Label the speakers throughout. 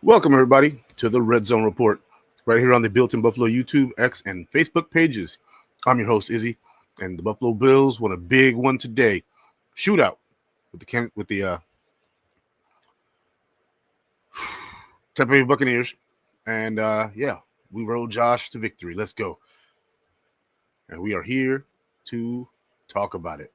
Speaker 1: Welcome, everybody, to the Redzone Report, right here on the Built in Buffalo YouTube, X, and Facebook pages. I'm your host, Izzy, and the Buffalo Bills won a big one today. Shootout with the Tampa Bay Buccaneers. And we rode Josh to victory. Let's go. And we are here to talk about it.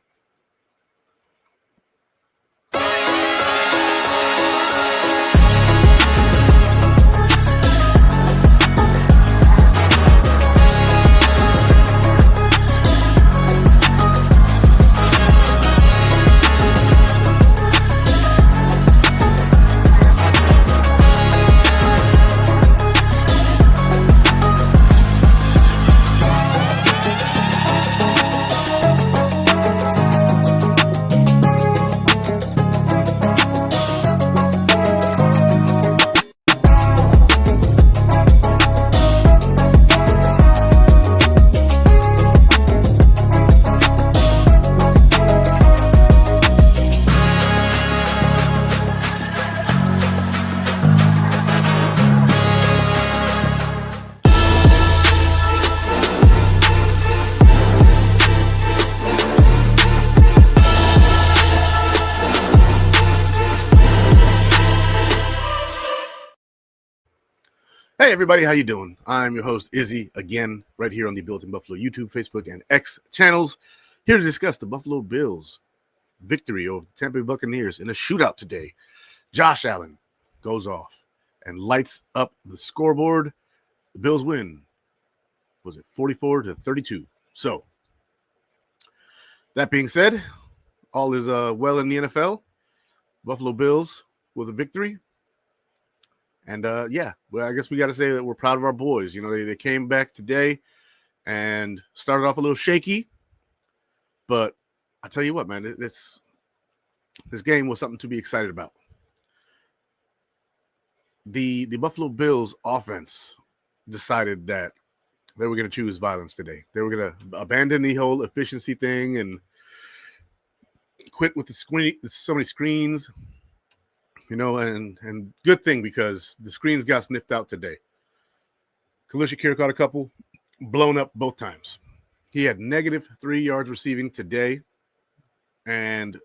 Speaker 1: Hey everybody, how you doing? I'm your host Izzy, again, right here on the Built in Buffalo YouTube, Facebook, and X channels, here to discuss the Buffalo Bills' victory over the Tampa Bay Buccaneers in a shootout today. Josh Allen goes off and lights up the scoreboard. The Bills win. Was it 44-32? So, that being said, all is well in the NFL. Buffalo Bills with a victory. And well, I guess we got to say that we're proud of our boys. You know, they came back today and started off a little shaky, but I tell you what, man, this game was something to be excited about. The Buffalo Bills offense decided that they were going to choose violence today. They were going to abandon the whole efficiency thing and quit with so many screens. You know, and good thing because the screens got sniffed out today. Khalil Shakir caught a couple, blown up both times. He had -3 yards receiving today, and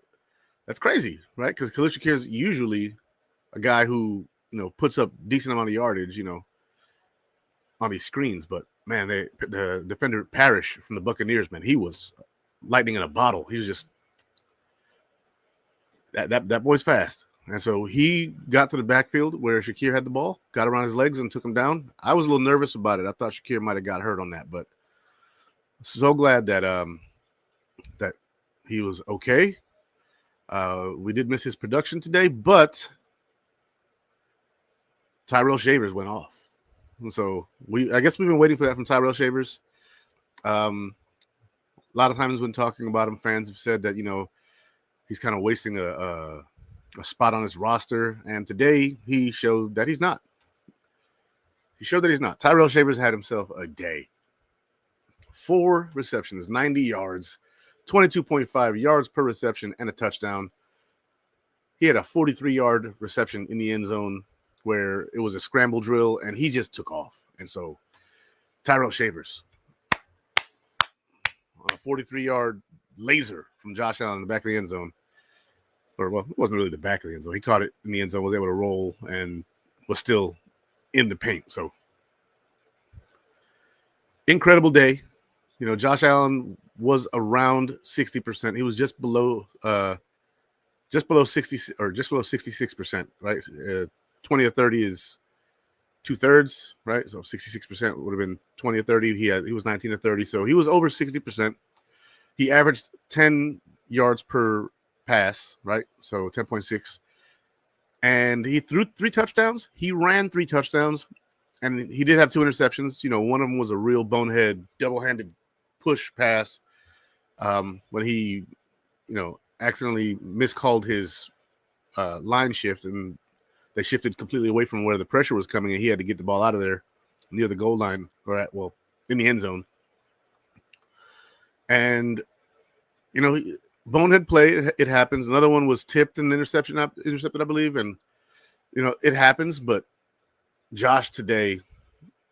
Speaker 1: that's crazy, right? Because Khalil Shakir is usually a guy who, you know, puts up decent amount of yardage, you know, on these screens. But man, the defender Parrish from the Buccaneers, man, he was lightning in a bottle. He was just that boy's fast. And so he got to the backfield where Shakir had the ball, got around his legs and took him down. I was a little nervous about it. I thought Shakir might have got hurt on that, but so glad that that he was okay. We did miss his production today, but Tyrell Shavers went off. And so I guess we've been waiting for that from Tyrell Shavers. A lot of times when talking about him, fans have said that, you know, he's kind of wasting a spot on his roster, and today he showed that he's not. Tyrell Shavers had himself a day. 4 receptions, 90 yards, 22.5 yards per reception, and a touchdown. He had a 43-yard reception in the end zone where it was a scramble drill, and he just took off. And so Tyrell Shavers on a 43-yard laser from Josh Allen in the back of the end zone. Or, well, it wasn't really the back of the end zone. He caught it in the end zone, was able to roll, and was still in the paint. So, incredible day. You know, Josh Allen was around 60%. He was just below 60 or just below 66%, right? 20 or 30 is 2/3, right? So 66% would have been 20 or 30. He was 19 or 30, so he was over 60%. He averaged 10 yards per pass, right? So 10.6. And he threw 3 touchdowns. He ran 3 touchdowns. And he did have 2 interceptions. You know, one of them was a real bonehead, double-handed push pass when he, you know, accidentally miscalled his line shift, and they shifted completely away from where the pressure was coming, and he had to get the ball out of there near the goal line, or in the end zone. And, you know, bonehead play, it happens. Another one was tipped and intercepted, I believe. And, you know, it happens, but Josh today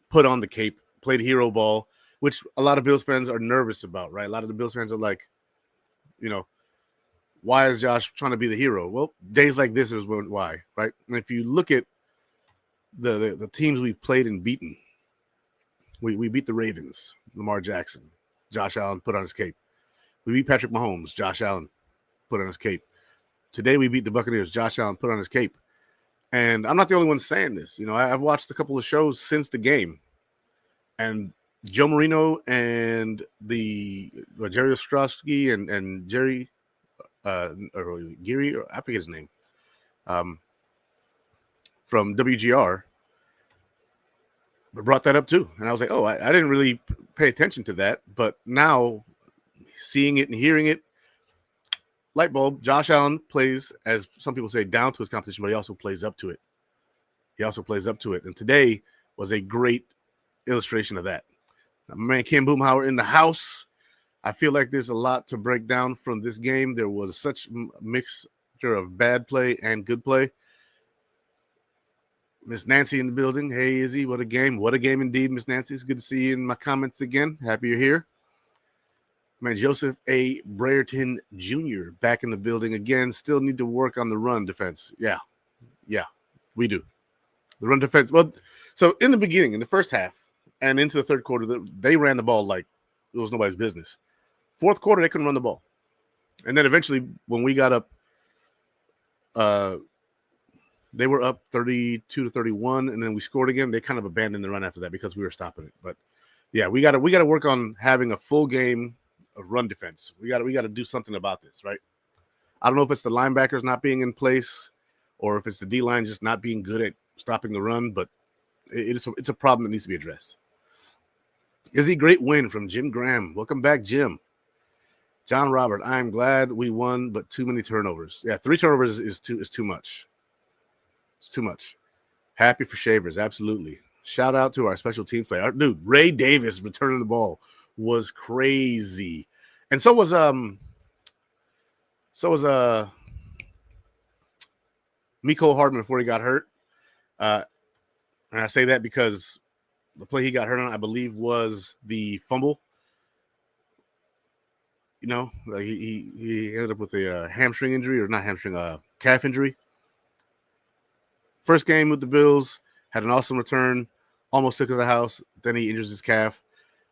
Speaker 1: put on the cape, played hero ball, which a lot of Bills fans are nervous about, right? A lot of the Bills fans are like, you know, why is Josh trying to be the hero? Well, days like this is why, right? And if you look at the teams we've played and beaten, we beat the Ravens, Lamar Jackson, Josh Allen put on his cape. We beat Patrick Mahomes, Josh Allen put on his cape. Today we beat the Buccaneers, Josh Allen put on his cape. And I'm not the only one saying this. You know, I've watched a couple of shows since the game, and Joe Marino and the Jerry Ostrowski and Jerry or Geary, or I forget his name, from WGR, brought that up too. And I was like, oh, I didn't really pay attention to that. But now seeing it and hearing it, light bulb, Josh Allen plays, as some people say, down to his competition, but he also plays up to it. And today was a great illustration of that. Now, my man Kim Boomhauer in the house. I feel like there's a lot to break down from this game. There was such a mixture of bad play and good play. Miss Nancy in the building. Hey, Izzy, what a game. What a game indeed, Miss Nancy. It's good to see you in my comments again. Happy you're here. Man, Joseph A. Brereton Jr. back in the building again. Still need to work on the run defense. Yeah, we do. The run defense. Well, so in the beginning, in the first half and into the third quarter, they ran the ball like it was nobody's business. Fourth quarter, they couldn't run the ball. And then eventually, when we got up, they were up 32-31, and then we scored again. They kind of abandoned the run after that because we were stopping it. But yeah, we got to work on having a full game of run defense. We got to do something about this, right? I don't know if it's the linebackers not being in place or if it's the D-line just not being good at stopping the run, but it's a problem that needs to be addressed. Izzy, great win from Jim Graham. Welcome back, Jim. John Robert, I'm glad we won, but too many turnovers. Yeah, 3 turnovers is too much. It's too much. Happy for Shavers, absolutely. Shout out to our special teams player. Dude, Ray Davis returning the ball was crazy. And so was Mecole Hardman before he got hurt. And I say that because the play he got hurt on, I believe, was the fumble. You know, like he ended up with a hamstring injury, or not hamstring, calf injury. First game with the Bills, had an awesome return, almost took to the house. Then he injures his calf.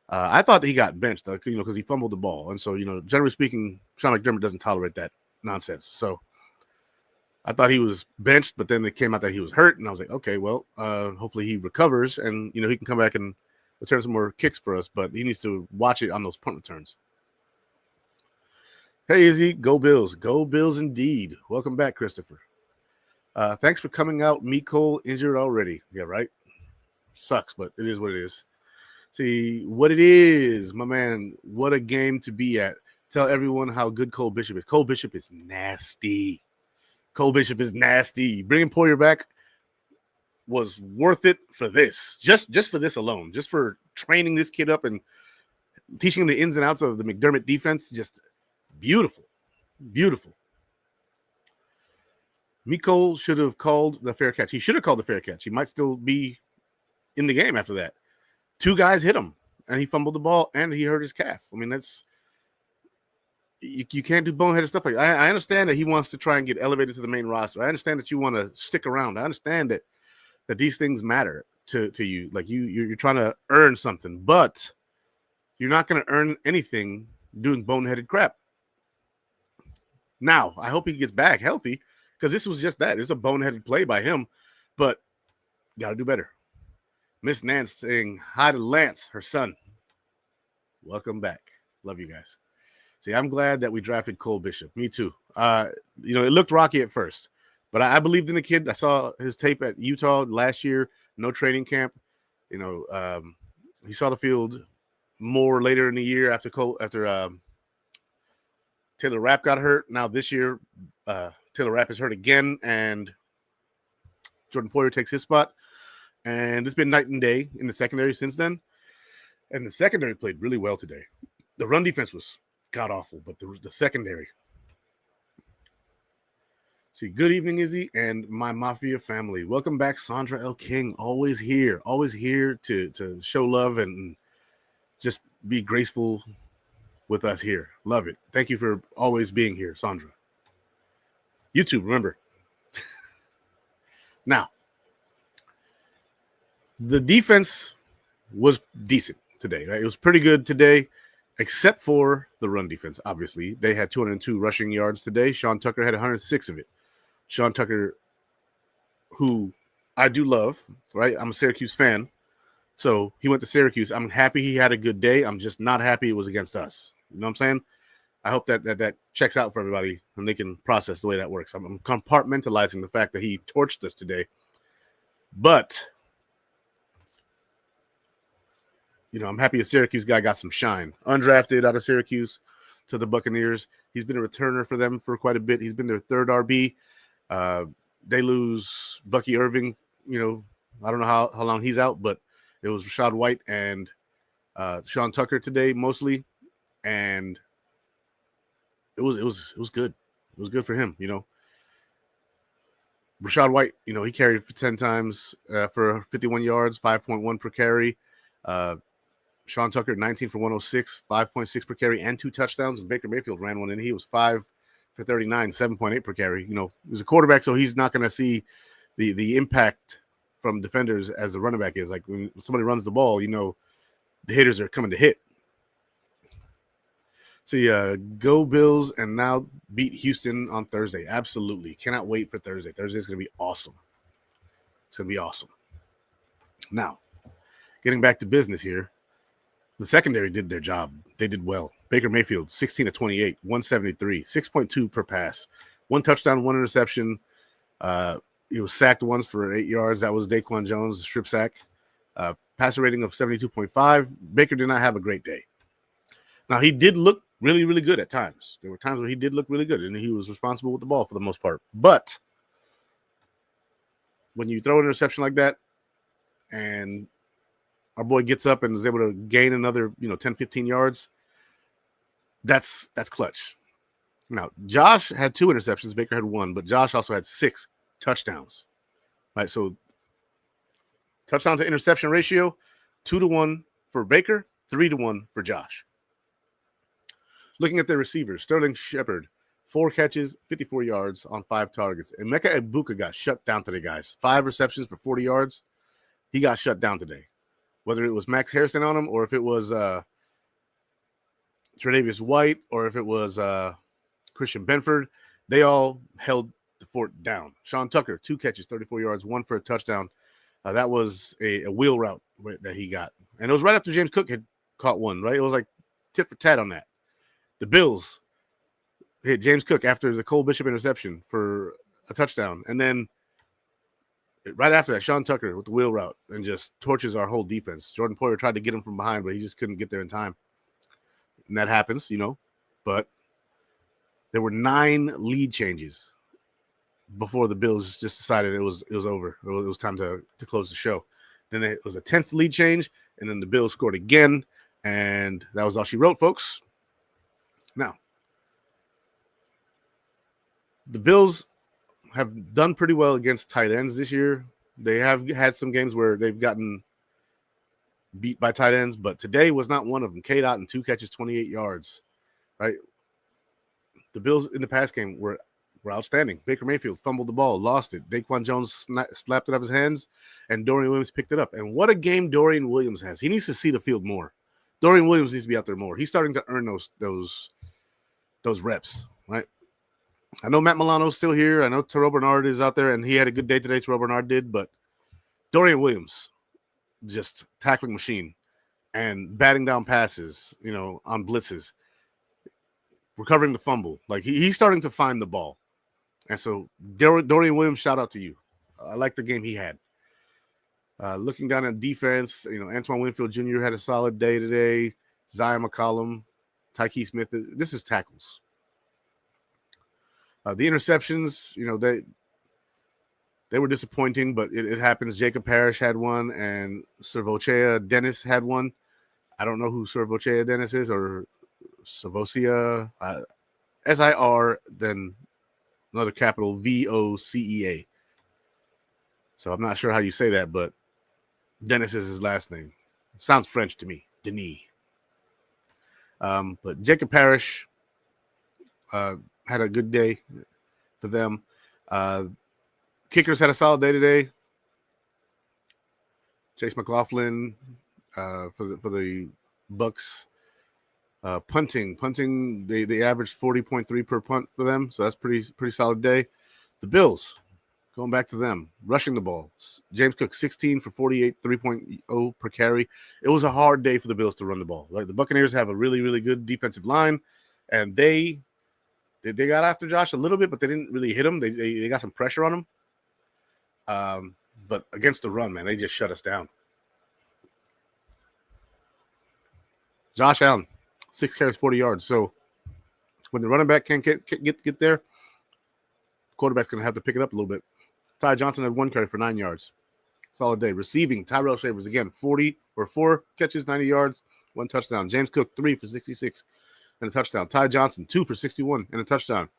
Speaker 1: I thought that he got benched, because he fumbled the ball. And so, generally speaking, Sean McDermott doesn't tolerate that nonsense. So I thought he was benched, but then it came out that he was hurt. And I was like, okay, well, hopefully he recovers and, he can come back and return some more kicks for us. But he needs to watch it on those punt returns. Hey, Izzy, go Bills. Go Bills indeed. Welcome back, Christopher. Thanks for coming out. Mecole injured already. Yeah, right? Sucks, but it is what it is. See what it is, my man. What a game to be at. Tell everyone how good Cole Bishop is. Cole Bishop is nasty. Bringing Poyer back was worth it for this. Just for this alone. Just for training this kid up and teaching him the ins and outs of the McDermott defense. Just beautiful. Mecole should have called the fair catch. He should have called the fair catch. He might still be in the game after that. 2 guys hit him, and he fumbled the ball, and he hurt his calf. I mean, that's you can't do boneheaded stuff like that. I understand that he wants to try and get elevated to the main roster. I understand that you want to stick around. I understand that these things matter to you. Like you're trying to earn something, but you're not going to earn anything doing boneheaded crap. Now, I hope he gets back healthy, because this was just that. It's a boneheaded play by him, but got to do better. Miss Nance saying hi to Lance, her son. Welcome back. Love you guys. See, I'm glad that we drafted Cole Bishop. Me too. It looked rocky at first, but I believed in the kid. I saw his tape at Utah last year. No training camp. He saw the field more later in the year after Taylor Rapp got hurt. Now this year, Taylor Rapp is hurt again, and Jordan Poyer takes his spot. And it's been night and day in the secondary since then. And the secondary played really well today. The run defense was god-awful, but the secondary. See, good evening, Izzy, and my Mafia family. Welcome back, Sandra L. King. Always here to show love and just be graceful with us here. Love it. Thank you for always being here, Sandra. YouTube, remember. Now, the defense was decent today. Right? It was pretty good today, except for the run defense. Obviously, they had 202 rushing yards today. Sean Tucker had 106 of it. Sean Tucker, who I do love, right? I'm a Syracuse fan. So he went to Syracuse. I'm happy he had a good day. I'm just not happy it was against us. You know what I'm saying? I hope that checks out for everybody and they can process the way that works. I'm compartmentalizing the fact that he torched us today. But, I'm happy a Syracuse guy got some shine. Undrafted out of Syracuse to the Buccaneers. He's been a returner for them for quite a bit. He's been their third RB. They lose Bucky Irving. I don't know how long he's out, but it was Rachaad White and Sean Tucker today mostly, and it was good. It was good for him. Rachaad White, he carried for 10 times for 51 yards, 5.1 per carry. Sean Tucker 19 for 106, 5.6 per carry, and 2 touchdowns. And Baker Mayfield ran one in. He was 5 for 39, 7.8 per carry. He's a quarterback, so he's not going to see the impact from defenders as the running back is. Like when somebody runs the ball, the hitters are coming to hit. So go Bills and now beat Houston on Thursday. Absolutely. Cannot wait for Thursday. Thursday's going to be awesome. It's going to be awesome. Now, getting back to business here, the secondary did their job. They did well. Baker Mayfield, 16 of 28, 173, 6.2 per pass, 1 touchdown, 1 interception. He was sacked once for 8 yards. That was Daquan Jones, the strip sack. Passer rating of 72.5. Baker did not have a great day. Now, he did look really, really good at times. There were times where he did look really good, and he was responsible with the ball for the most part. But when you throw an interception like that, and our boy gets up and is able to gain another, 10, 15 yards, that's clutch. Now, Josh had 2 interceptions. Baker had 1, but Josh also had 6 touchdowns. Right, so touchdown to interception ratio, 2-1 for Baker, 3-1 for Josh. Looking at their receivers, Sterling Shepard, 4 catches, 54 yards on 5 targets. And Emeka Egbuka got shut down today, guys. 5 receptions for 40 yards. He got shut down today. Whether it was Max Harrison on him or if it was Tre'Davious White or if it was Christian Benford, they all held the fort down. Sean Tucker, 2 catches, 34 yards, 1 for a touchdown. That was a wheel route that he got. And it was right after James Cook had caught one, right? It was like tit for tat on that. The Bills hit James Cook after the Cole Bishop interception for a touchdown. And then right after that, Sean Tucker with the wheel route and just torches our whole defense. Jordan Poyer tried to get him from behind, but he just couldn't get there in time. And that happens, But there were 9 lead changes before the Bills just decided it was over. It was time to close the show. Then it was a 10th lead change, and then the Bills scored again, and that was all she wrote, folks. Now, the Bills have done pretty well against tight ends this year. They have had some games where they've gotten beat by tight ends, but today was not one of them. K-Dot and 2 catches, 28 yards, right? The Bills in the pass game were outstanding. Baker Mayfield fumbled the ball, lost it. Daquan Jones slapped it out of his hands, and Dorian Williams picked it up. And what a game Dorian Williams has. He needs to see the field more. Dorian Williams needs to be out there more. He's starting to earn those reps, right? I know Matt Milano's still here. I know Terrell Bernard is out there, and he had a good day today. Terrell Bernard did, but Dorian Williams, just tackling machine and batting down passes, on blitzes, recovering the fumble. Like he's starting to find the ball. And so Dorian Williams, shout out to you. I like the game he had. Looking down at defense, Antoine Winfield Jr. had a solid day today. Zion McCollum, Tyke Smith. This is tackles. The interceptions, they were disappointing, but it happens. Jacob Parrish had one, and Servochea Dennis had one. I don't know who Servochea Dennis is or Savosia. SIR, then another capital Vocea. So I'm not sure how you say that, but Dennis is his last name. Sounds French to me, Denis. But Jacob Parrish had a good day for them. Kickers had a solid day today. Chase McLaughlin for the Bucks. Punting, they averaged 40.3 per punt for them, so that's pretty solid day. The Bills, going back to them, rushing the ball. James Cook 16 for 48, 3.0 per carry. It was a hard day for the Bills to run the ball. Like the Buccaneers have a really good defensive line, and they got after Josh a little bit, but they didn't really hit him. They got some pressure on him. But against the run, man, they just shut us down. Josh Allen, 6 carries, 40 yards. So when the running back can't get there, quarterback's going to have to pick it up a little bit. Ty Johnson had 1 carry for 9 yards. Solid day. Receiving, Tyrell Shavers, again, 4 catches, 90 yards, 1 touchdown. James Cook, 3 for 66 and a touchdown. Ty Johnson, 2 for 61 and a touchdown.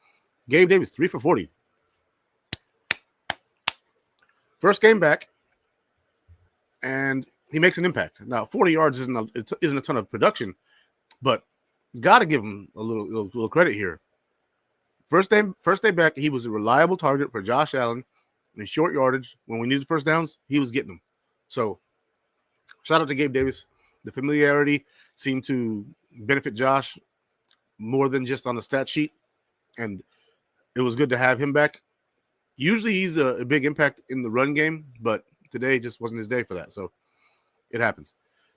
Speaker 1: Gabe Davis, 3 for 40. First game back, and he makes an impact. Now, 40 yards isn't a ton of production, but got to give him a little credit here. First day back, he was a reliable target for Josh Allen in short yardage. When we needed first downs, he was getting them. So, shout out to Gabe Davis. The familiarity seemed to benefit Josh more than just on the stat sheet, and it was good to have him back. Usually he's a big impact in the run game, but today just wasn't his day for that, so it happens.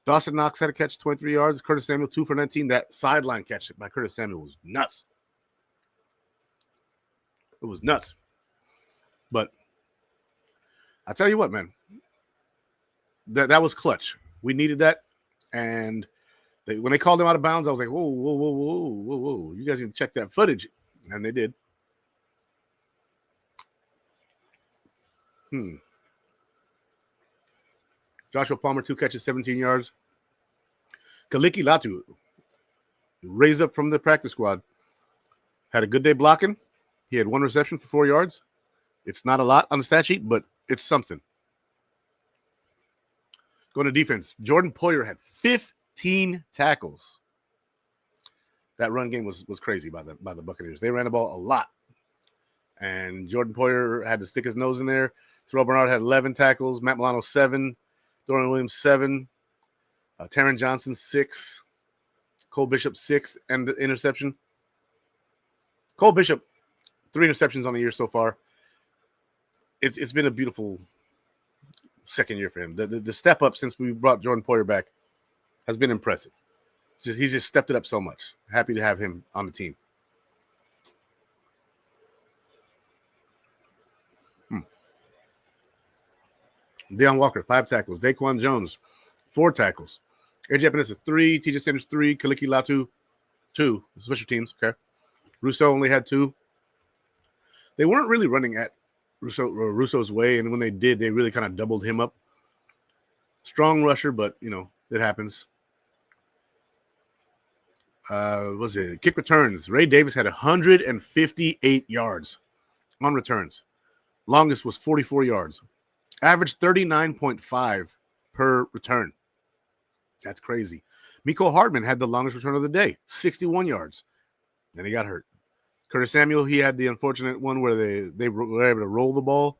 Speaker 1: Dawson Knox had a catch, 23 yards. Curtis Samuel, 2 for 19. That sideline catch by Curtis Samuel was nuts. It was nuts. But I tell you what, man, that was clutch. We needed that, and when they called him out of bounds, I was like, whoa. You guys need to check that footage, and they did. Joshua Palmer, 2 catches, 17 yards. Kaliki Latu, raised up from the practice squad, had a good day blocking. He had 1 reception for 4 yards. It's not a lot on the stat sheet, but it's something. Going to defense, Jordan Poyer had 15 tackles. That run game was crazy by the Buccaneers. They ran the ball a lot. And Jordan Poyer had to stick his nose in there. Terrell Bernard had 11 tackles. Matt Milano, 7. Dorian Williams, 7. Taron Johnson, 6. Cole Bishop, 6, and the interception. Cole Bishop, 3 interceptions on the year so far. It's been a beautiful second year for him. The step up since we brought Jordan Poyer back has been impressive. He's just stepped it up so much. Happy to have him on the team. Deion Walker, 5 tackles. Daquan Jones, 4 tackles. AJ Epinesa, 3. TJ Sanders, 3. Kaliki Latu, 2. Special teams, okay. Rousseau only had 2. They weren't really running at Rousseau's way, and when they did, they really kind of doubled him up. Strong rusher, but, it happens. Kick returns. Ray Davis had 158 yards on returns. Longest was 44 yards. Averaged 39.5 per return. That's crazy. Miko Hardman had the longest return of the day, 61 yards. Then he got hurt. Curtis Samuel, he had the unfortunate one where they were able to roll the ball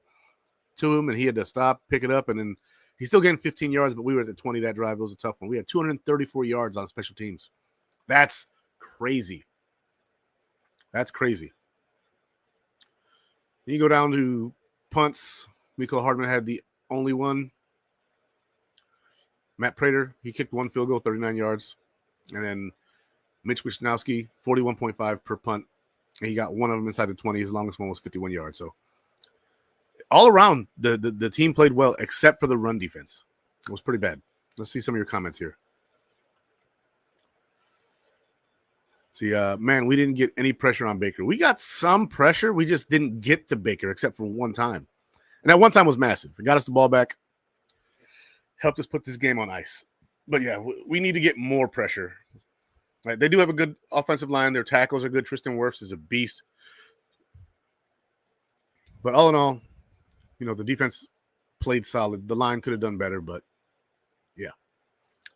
Speaker 1: to him, and he had to stop, pick it up, and then he still gained 15 yards, but we were at the 20 that drive. It was a tough one. We had 234 yards on special teams. That's crazy. That's crazy. Then you go down to punts. Miko Hardman had the only one. Matt Prater, he kicked 1 field goal, 39 yards. And then Mitch Wisnowski, 41.5 per punt. And he got one of them inside the 20. His longest one was 51 yards. So all around, the team played well, except for the run defense. It was pretty bad. Let's see some of your comments here. See, man, we didn't get any pressure on Baker. We got some pressure. We just didn't get to Baker except for one time. And that one time was massive. It got us the ball back. Helped us put this game on ice. But, yeah, we need to get more pressure. Right? They do have a good offensive line. Their tackles are good. Tristan Wirfs is a beast. But all in all, the defense played solid. The line could have done better, but yeah.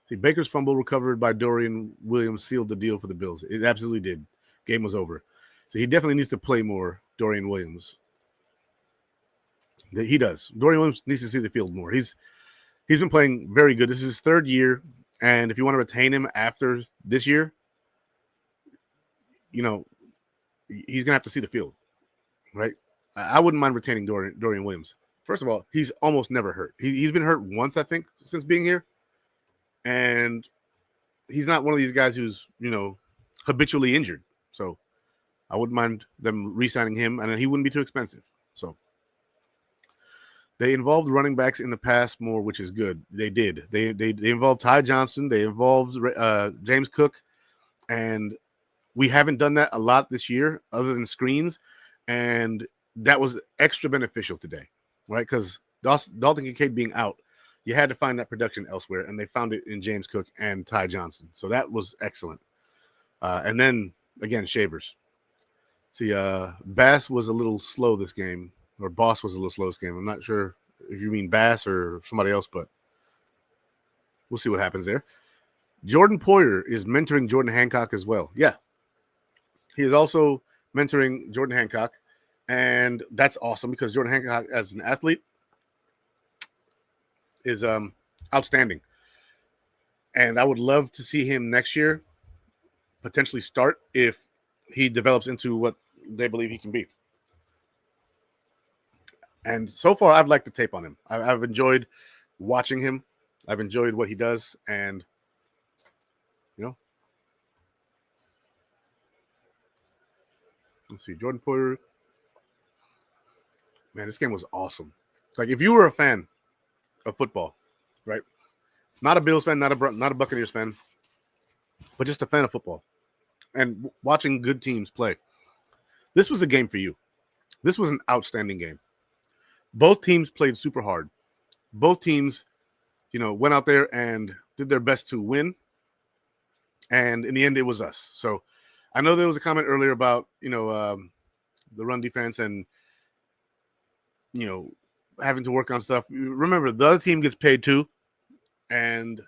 Speaker 1: See, Baker's fumble recovered by Dorian Williams sealed the deal for the Bills. It absolutely did. Game was over. So he definitely needs to play more, Dorian Williams. He does. Dorian Williams needs to see the field more. He's been playing very good. This is his third year, and if you want to retain him after this year, he's gonna have to see the field, right? I wouldn't mind retaining Dorian Williams. First of all, he's almost never hurt. He's been hurt once, I think, since being here, and he's not one of these guys who's habitually injured. So I wouldn't mind them re-signing him, and he wouldn't be too expensive. So they involved running backs in the past more, which is good. They did. They involved Ty Johnson. They involved James Cook, and we haven't done that a lot this year, other than screens, and that was extra beneficial today, right? Because Dalton Kincaid being out, you had to find that production elsewhere, and they found it in James Cook and Ty Johnson. So that was excellent. And then, again, Shavers. See, Bass was a little slow this game, or Boss was a little slow this game. I'm not sure if you mean Bass or somebody else, but we'll see what happens there. Jordan Poyer is mentoring Jordan Hancock as well. Yeah. He is also mentoring Jordan Hancock, and that's awesome because Jordan Hancock, as an athlete, is outstanding. And I would love to see him next year potentially start if he develops into what they believe he can be. And so far, I've liked the tape on him. I've enjoyed watching him. I've enjoyed what he does. And, let's see, Jordan Poyer. Man, this game was awesome. Like, if you were a fan of football, right? Not a Bills fan, not a Buccaneers fan, but just a fan of football and watching good teams play. This was a game for you. This was an outstanding game. Both teams played super hard. Both teams, went out there and did their best to win. And in the end, it was us. So I know there was a comment earlier about, the run defense and, having to work on stuff. Remember, the other team gets paid too. And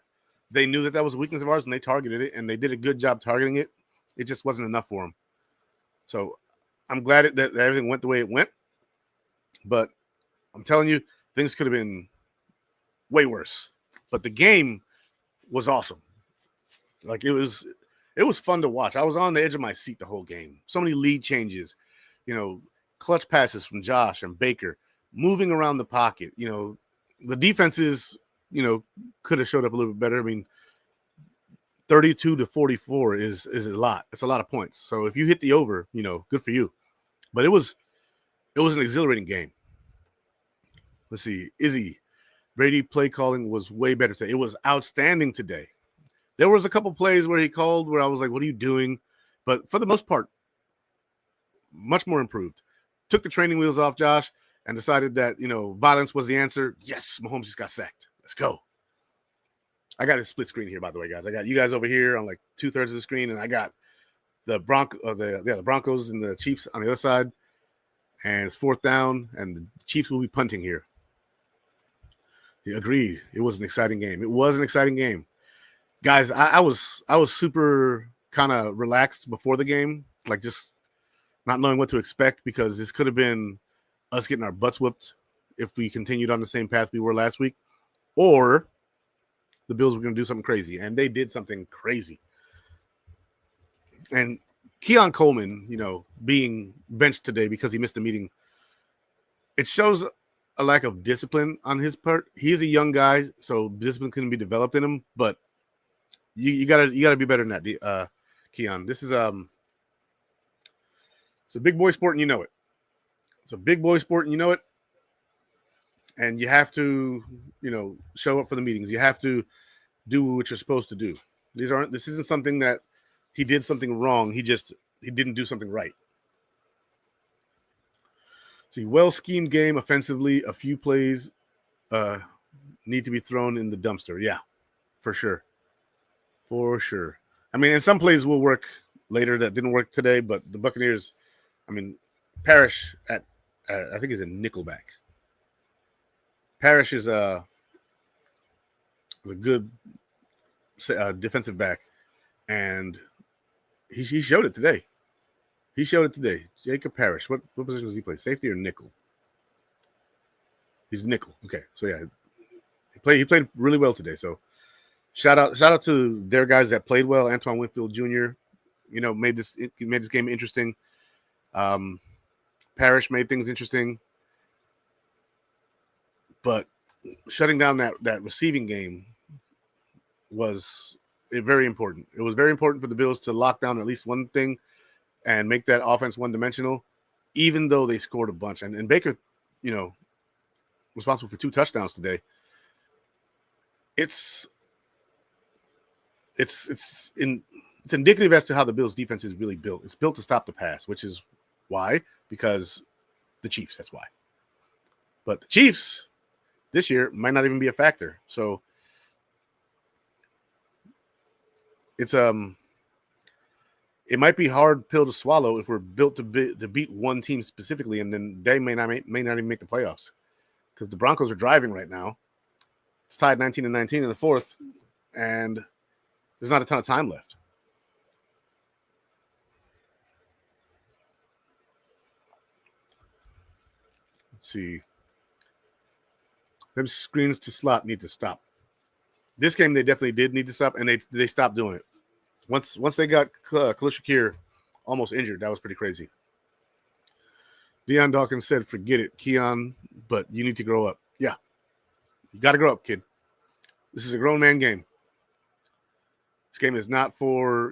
Speaker 1: they knew that was a weakness of ours, and they targeted it, and they did a good job targeting it. It just wasn't enough for them. So I'm glad that everything went the way it went. But I'm telling you, things could have been way worse. But the game was awesome. Like, it was fun to watch. I was on the edge of my seat the whole game. So many lead changes, clutch passes from Josh and Baker, moving around the pocket. The defenses, could have showed up a little bit better. I mean, 32-44 is a lot. It's a lot of points. So if you hit the over, good for you. But it was an exhilarating game. Let's see. Izzy, Brady play calling was way better today. It was outstanding today. There was a couple plays where he called where I was like, what are you doing? But for the most part, much more improved. Took the training wheels off Josh and decided that, violence was the answer. Yes, Mahomes just got sacked. Let's go. I got a split screen here, by the way, guys. I got you guys over here on like 2/3 of the screen, and I got the Broncos and the Chiefs on the other side. And it's 4th down, and the Chiefs will be punting here. Agreed. It was an exciting game. It was an exciting game. Guys, I was super kind of relaxed before the game, like just not knowing what to expect, because this could have been us getting our butts whooped if we continued on the same path we were last week, or the Bills were going to do something crazy, and they did something crazy. And Keon Coleman, being benched today because he missed a meeting, it shows a lack of discipline on his part. He's a young guy, so discipline can be developed in him, but you gotta be better than that, Keon. This is it's a big boy sport, and you know it. It's a big boy sport, and you know it. And you have to, show up for the meetings. You have to do what you're supposed to do. This isn't something that he did something wrong. He didn't do something right. See, well-schemed game offensively. A few plays need to be thrown in the dumpster. Yeah, for sure. For sure. I mean, and some plays will work later that didn't work today, but the Buccaneers, I mean, Parrish at I think he's a nickelback. Parrish is a good defensive back, and he showed it today. Jacob Parrish. What position does he play? Safety or nickel? He's nickel. Okay, so yeah, he played really well today. So shout out to their guys that played well. Antoine Winfield Jr. Made this game interesting. Parrish made things interesting, but shutting down that receiving game was very important. It was very important for the Bills to lock down at least one thing and make that offense one-dimensional, even though they scored a bunch. And Baker, responsible for 2 touchdowns today. It's indicative as to how the Bills' defense is really built. It's built to stop the pass, which is why, because the Chiefs. That's why. But the Chiefs this year might not even be a factor. So it's it might be a hard pill to swallow if we're built to beat one team specifically, and then they may not even make the playoffs, because the Broncos are driving right now. It's tied 19-19 in the fourth, and there's not a ton of time left. Let's see. Them screens to slot need to stop. This game they definitely did need to stop, and they stopped doing it. Once they got Khalil Shakir almost injured, that was pretty crazy. Deion Dawkins said, "Forget it, Keon, but you need to grow up." Yeah, you got to grow up, kid. This is a grown man game. This game is not for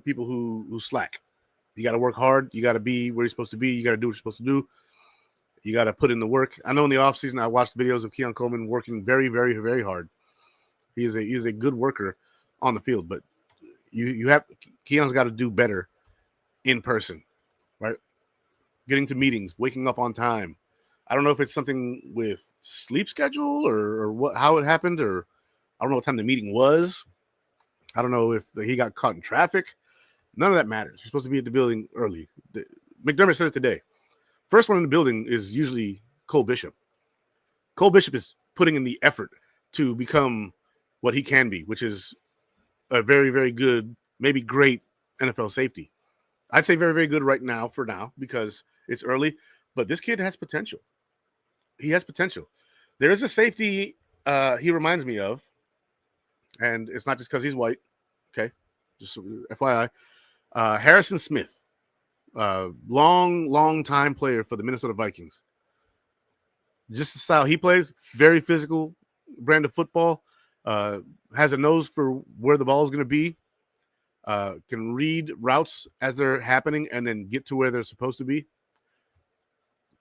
Speaker 1: people who slack. You got to work hard. You got to be where you're supposed to be. You got to do what you're supposed to do. You got to put in the work. I know in the offseason I watched videos of Keon Coleman working very, very, very hard. He is a good worker on the field, but Keon's got to do better in person, right? Getting to meetings, waking up on time. I don't know if it's something with sleep schedule or how it happened, or I don't know what time the meeting was. I don't know if he got caught in traffic. None of that matters. You're supposed to be at the building early. McDermott said it today. First one in the building is usually Cole Bishop. Cole Bishop is putting in the effort to become what he can be, which is a very, very good, maybe great NFL safety. I'd say very, very good right now because it's early, but this kid has potential. He has potential. There is a safety he reminds me of, and it's not just because he's white. Okay, just FYI. Harrison Smith, long time player for the Minnesota Vikings. Just the style he plays, very physical brand of football. Has a nose for where the ball is going to be. Can read routes as they're happening and then get to where they're supposed to be.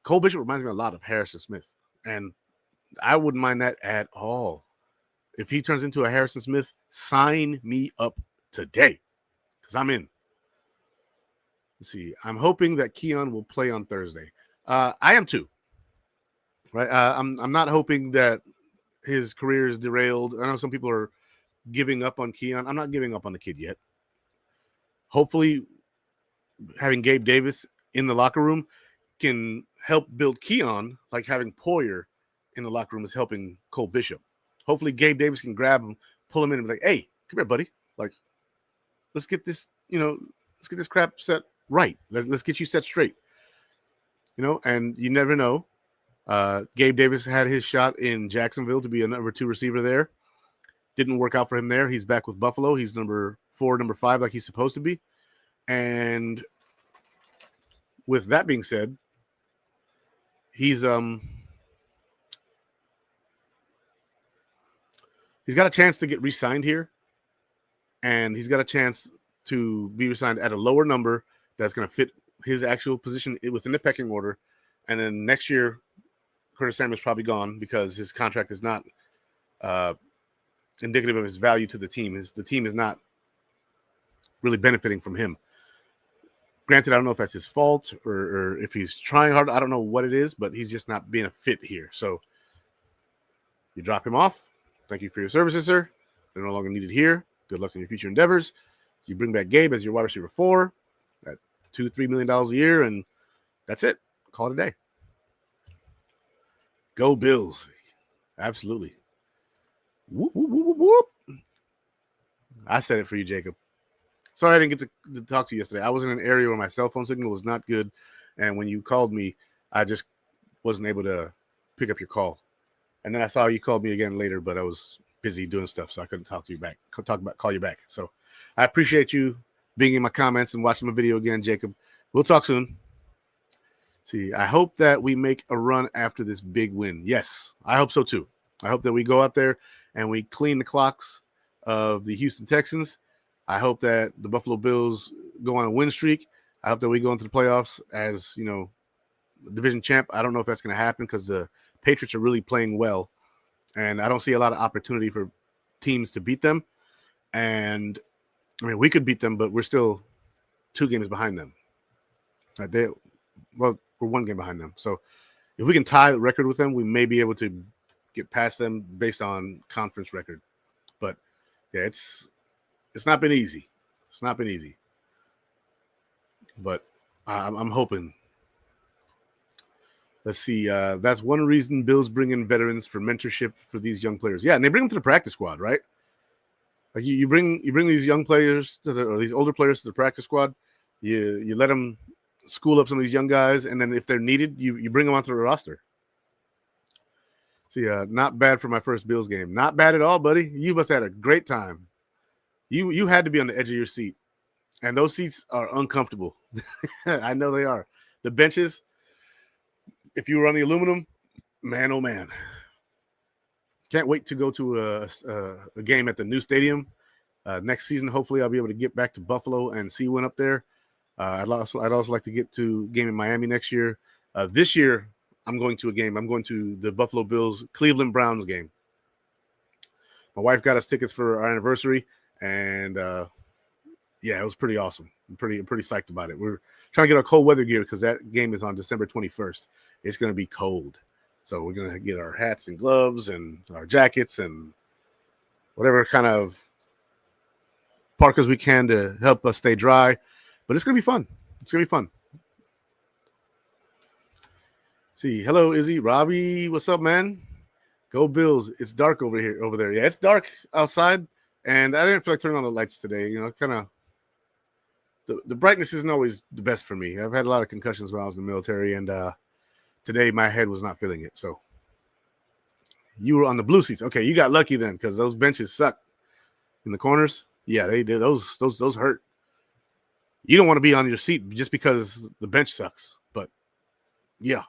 Speaker 1: Cole Bishop reminds me a lot of Harrison Smith, and I wouldn't mind that at all. If he turns into a Harrison Smith, sign me up today, because I'm in. Let's see. I'm hoping that Keon will play on Thursday. I am too. Right. I'm not hoping that his career is derailed. I know some people are giving up on Keon. I'm not giving up on the kid yet. Hopefully, having Gabe Davis in the locker room can help build Keon, like having Poyer in the locker room is helping Cole Bishop. Hopefully, Gabe Davis can grab him, pull him in, and be like, "Hey, come here, buddy. Like, let's get this, let's get this crap set right. Let's get you set straight." And you never know. Gabe Davis had his shot in Jacksonville to be a number 2 receiver there. Didn't work out for him there. He's back with Buffalo. He's number 4, number 5, like he's supposed to be. And with that being said, he's got a chance to get re-signed here, and he's got a chance to be re-signed at a lower number that's going to fit his actual position within the pecking order. And then next year, Curtis Samuel's probably gone because his contract is not indicative of his value to the team. The team is not really benefiting from him. Granted, I don't know if that's his fault or if he's trying hard. I don't know what it is, but he's just not being a fit here. So you drop him off. Thank you for your services, sir. They're no longer needed here. Good luck in your future endeavors. You bring back Gabe as your wide receiver 4 at $2-3 million a year, and that's it. call it a day. Go Bills. Absolutely. Whoop, whoop, whoop, whoop, whoop. I said it for you, Jacob. Sorry I didn't get to talk to you yesterday. I was in an area where my cell phone signal was not good. And when you called me, I just wasn't able to pick up your call. And then I saw you called me again later, but I was busy doing stuff, so I couldn't talk to you back. Call you back. So I appreciate you being in my comments and watching my video again, Jacob. We'll talk soon. See, I hope that we make a run after this big win. Yes, I hope so too. I hope that we go out there and we clean the clocks of the Houston Texans. I hope that the Buffalo Bills go on a win streak. I hope that we go into the playoffs as, division champ. I don't know if that's going to happen because the Patriots are really playing well, and I don't see a lot of opportunity for teams to beat them. And, we could beat them, but we're still 2 games behind them. We're 1 game behind them. So if we can tie the record with them, we may be able to get past them based on conference record. But, yeah, it's not been easy. It's not been easy. But I'm hoping. Let's see. That's one reason Bills bring in veterans for mentorship for these young players. Yeah, and they bring them to the practice squad, right? Like you bring these young players or these older players to the practice squad. You let them school up some of these young guys, and then if they're needed, you bring them onto the roster. See, not bad for my first Bills game. Not bad at all, buddy. You must have had a great time. You had to be on the edge of your seat, and those seats are uncomfortable. I know they are. The benches, if you were on the aluminum, man, oh man. Can't wait to go to a game at the new stadium next season. Hopefully, I'll be able to get back to Buffalo and see one up there. I'd also like to get to a game in Miami next year. This year, I'm going to a game. I'm going to the Buffalo Bills Cleveland Browns game. My wife got us tickets for our anniversary, and yeah, it was pretty awesome. I'm pretty psyched about it. We're trying to get our cold weather gear because that game is on December 21st. It's going to be cold. So we're going to get our hats and gloves and our jackets and whatever kind of parkas we can to help us stay dry. But it's going to be fun. It's going to be fun. See, hello, Izzy. Robbie, what's up, man? Go Bills. It's dark over there. Yeah, it's dark outside, and I didn't feel like turning on the lights today. Kind of the brightness isn't always the best for me. I've had a lot of concussions when I was in the military, and today my head was not feeling it. So you were on the blue seats. Okay, you got lucky then because those benches suck in the corners. Yeah, they did. Those hurt. You don't want to be on your seat just because the bench sucks. But yeah.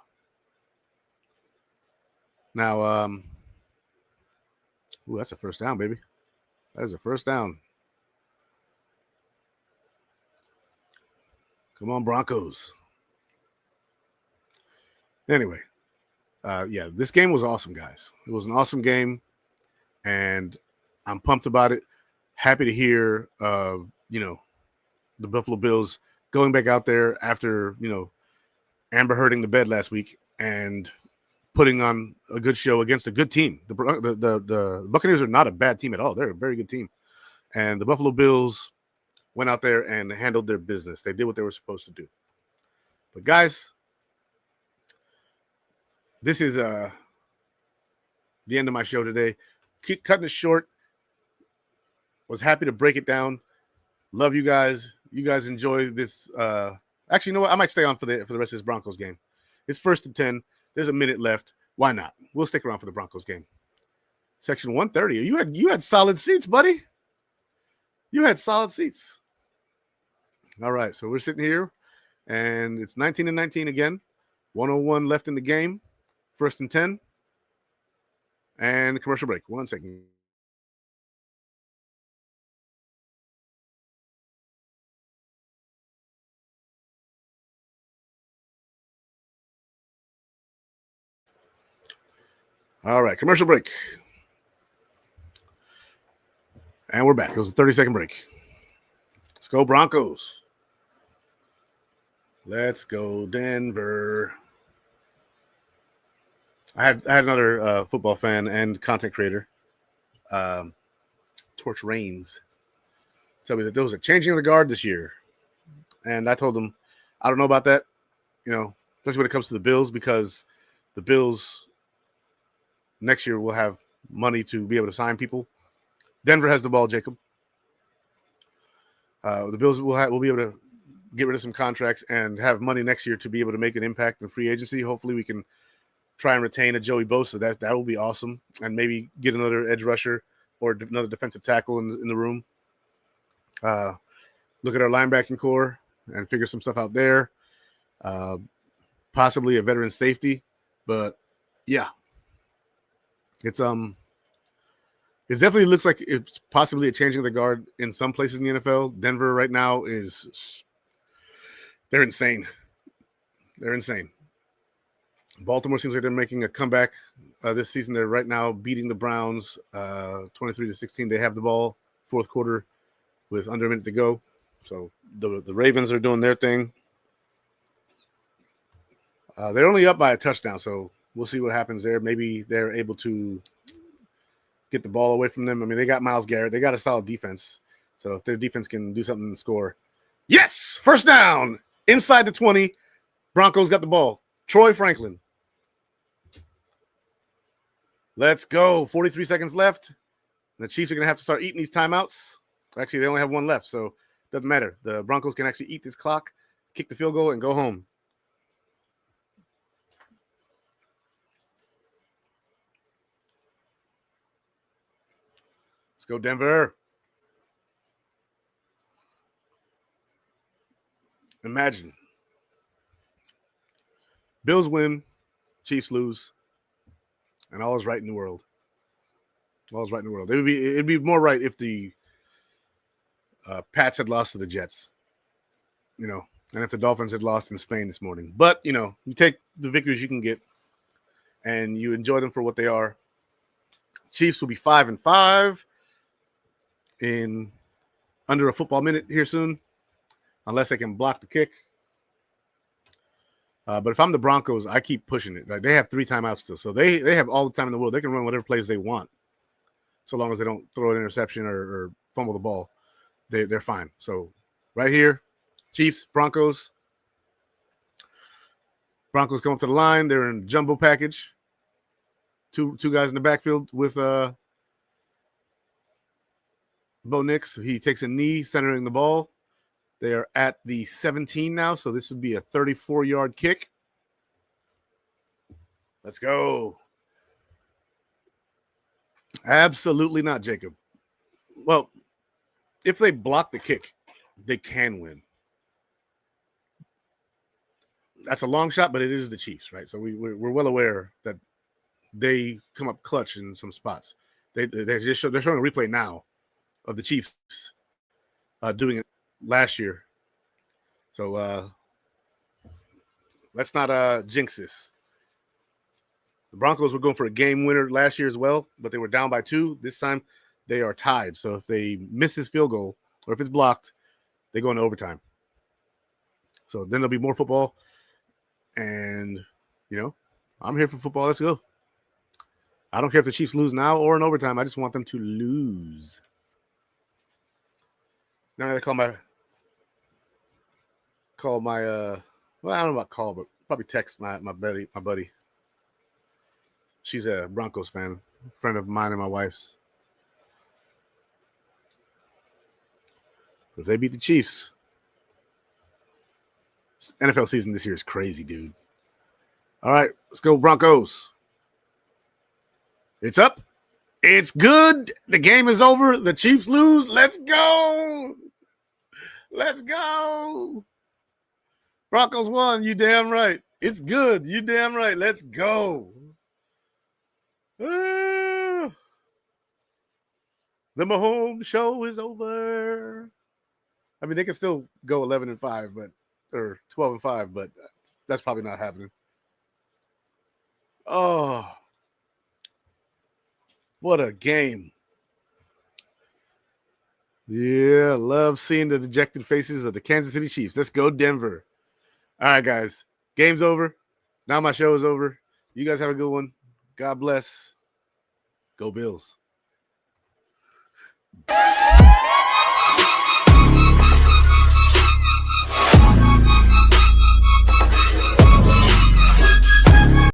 Speaker 1: Now, that's a first down, baby. That is a first down. Come on, Broncos. Anyway, yeah, this game was awesome, guys. It was an awesome game, and I'm pumped about it. Happy to hear, the Buffalo Bills going back out there after, Amber hurting the bed last week and putting on a good show against a good team. The Buccaneers are not a bad team at all. They're a very good team. And the Buffalo Bills went out there and handled their business. They did what they were supposed to do. But guys, this is the end of my show today. Keep cutting it short. Was happy to break it down. Love you guys. You guys enjoy this. Actually, you know what? I might stay on for the rest of this Broncos game. It's 1st and 10. There's a minute left. Why not? We'll stick around for the Broncos game. Section 130. You had solid seats, buddy. You had solid seats. All right, so we're sitting here, and it's 19-19 again. 1:01 left in the game. 1st and 10. And commercial break. 1 second. All right, commercial break. And we're back. It was a 30-second break. Let's go Broncos. Let's go Denver. I had another football fan and content creator, Torch Reigns, tell me that there was a changing of the guard this year. And I told him, I don't know about that. especially when it comes to the Bills, because the Bills next year will have money to be able to sign people. Denver has the ball, Jacob. The Bills will be able to get rid of some contracts and have money next year to be able to make an impact in free agency. Hopefully we can try and retain a Joey Bosa. That will be awesome. And maybe get another edge rusher or another defensive tackle in the room. Look at our linebacking core and figure some stuff out there. Possibly a veteran safety. But, yeah. It definitely looks like it's possibly a changing of the guard in some places in the NFL. Denver right now they're insane. They're insane. Baltimore seems like they're making a comeback this season. They're right now beating the Browns 23-16. They have the ball fourth quarter with under a minute to go. So the Ravens are doing their thing. They're only up by a touchdown, so we'll see what happens there. Maybe they're able to get the ball away from them. I mean, they got Myles Garrett. They got a solid defense. So if their defense can do something and score. Yes! First down! Inside the 20. Broncos got the ball. Troy Franklin. Let's go. 43 seconds left. The Chiefs are going to have to start eating these timeouts. Actually, they only have one left, so it doesn't matter. The Broncos can actually eat this clock, kick the field goal, and go home. Let's go, Denver. Imagine. Bills win, Chiefs lose, and all is right in the world. All is right in the world. It'd be more right if the Pats had lost to the Jets, and if the Dolphins had lost in Spain this morning. But, you take the victories you can get, and you enjoy them for what they are. Chiefs will be 5-5 in under a football minute here soon, unless they can block the kick. But if I'm the Broncos, I keep pushing it. Like, they have 3 timeouts still, so they have all the time in the world. They can run whatever plays they want, so long as they don't throw an interception or fumble the ball. They're fine. So right here, Chiefs, Broncos. Broncos come up to the line. They're in jumbo package. Two guys in the backfield with Bo Nix. He takes a knee, centering the ball. They are at the 17 now, so this would be a 34-yard kick. Let's go. Absolutely not, Jacob. Well, if they block the kick, they can win. That's a long shot, but it is the Chiefs, right? So we're well aware that they come up clutch in some spots. They're showing a replay now of the Chiefs doing it last year. So let's not jinx this. The Broncos were going for a game winner last year as well, but they were down by 2. This time they are tied. So if they miss this field goal or if it's blocked, they go into overtime. So then there'll be more football. And, I'm here for football. Let's go. I don't care if the Chiefs lose now or in overtime. I just want them to lose. Now I got to call my well, I don't know about call, but probably text my buddy. She's a Broncos fan, friend of mine and my wife's. If they beat the Chiefs, NFL season this year is crazy, dude. All right, let's go Broncos. It's up. It's good. The game is over. The Chiefs lose. Let's go. Let's go. Broncos won. You damn right. It's good. You damn right. Let's go. The Mahomes show is over. I mean, they can still go 11-5, or 12-5, but that's probably not happening. Oh, what a game. Yeah, love seeing the dejected faces of the Kansas City Chiefs. Let's go, Denver. All right, guys. Game's over. Now my show is over. You guys have a good one. God bless. Go Bills.